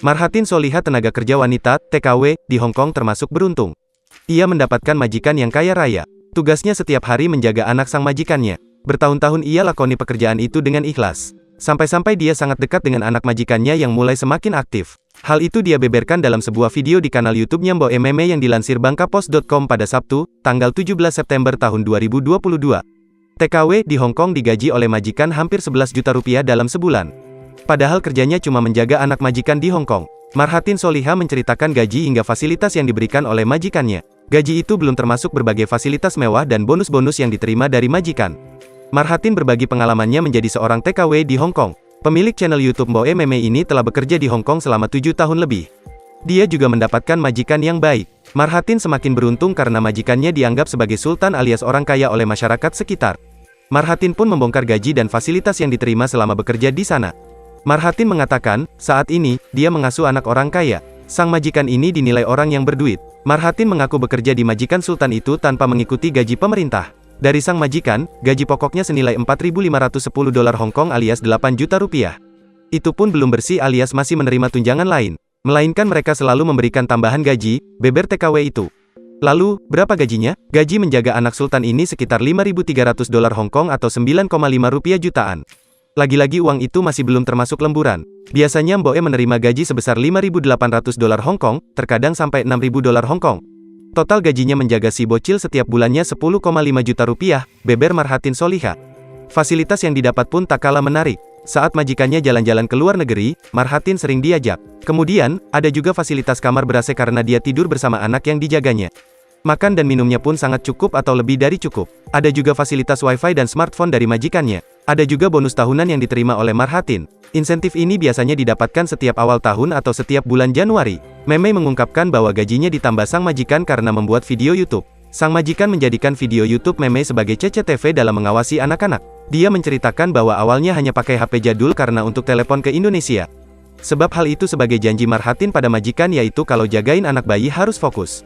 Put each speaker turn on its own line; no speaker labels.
Marhatin Soliha, tenaga kerja wanita, TKW, di Hong Kong termasuk beruntung. Ia mendapatkan majikan yang kaya raya. Tugasnya setiap hari menjaga anak sang majikannya. Bertahun-tahun ia lakoni pekerjaan itu dengan ikhlas. Sampai-sampai dia sangat dekat dengan anak majikannya yang mulai semakin aktif. Hal itu dia beberkan dalam sebuah video di kanal YouTube-nya Mbok Meme yang dilansir Bangkapost.com pada Sabtu, tanggal 17 September tahun 2022. TKW di Hong Kong digaji oleh majikan hampir 11 juta rupiah dalam sebulan. Padahal kerjanya cuma menjaga anak majikan di Hong Kong. Marhatin Soliha menceritakan gaji hingga fasilitas yang diberikan oleh majikannya. Gaji itu belum termasuk berbagai fasilitas mewah dan bonus-bonus yang diterima dari majikan. Marhatin berbagi pengalamannya menjadi seorang TKW di Hong Kong. Pemilik channel YouTube Mbok Meme ini telah bekerja di Hong Kong selama 7 tahun lebih. Dia juga mendapatkan majikan yang baik. Marhatin semakin beruntung karena majikannya dianggap sebagai sultan alias orang kaya oleh masyarakat sekitar. Marhatin pun membongkar gaji dan fasilitas yang diterima selama bekerja di sana. Marhatin mengatakan, saat ini, dia mengasuh anak orang kaya. Sang majikan ini dinilai orang yang berduit. Marhatin mengaku bekerja di majikan sultan itu tanpa mengikuti gaji pemerintah. Dari sang majikan, gaji pokoknya senilai 4.510 dolar Hong Kong alias 8 juta rupiah. Itu pun belum bersih alias masih menerima tunjangan lain. Melainkan mereka selalu memberikan tambahan gaji, beber TKW itu. Lalu, berapa gajinya? Gaji menjaga anak sultan ini sekitar 5.300 dolar Hong Kong atau 9,5 rupiah jutaan. Lagi-lagi uang itu masih belum termasuk lemburan. Biasanya Mbok menerima gaji sebesar 5.800 dolar Hong Kong, terkadang sampai 6.000 dolar Hong Kong. Total gajinya menjaga si bocil setiap bulannya 10,5 juta rupiah, beber Marhatin Soliha. Fasilitas yang didapat pun tak kalah menarik. Saat majikannya jalan-jalan ke luar negeri, Marhatin sering diajak. Kemudian, ada juga fasilitas kamar ber-AC karena dia tidur bersama anak yang dijaganya. Makan dan minumnya pun sangat cukup atau lebih dari cukup. Ada juga fasilitas wifi dan smartphone dari majikannya. Ada juga bonus tahunan yang diterima oleh Marhatin. Insentif ini biasanya didapatkan setiap awal tahun atau setiap bulan Januari. Meme mengungkapkan bahwa gajinya ditambah sang majikan karena membuat video YouTube. Sang majikan menjadikan video YouTube Meme sebagai CCTV dalam mengawasi anak-anak. Dia menceritakan bahwa awalnya hanya pakai HP jadul karena untuk telepon ke Indonesia. Sebab hal itu sebagai janji Marhatin pada majikan yaitu kalau jagain anak bayi harus fokus.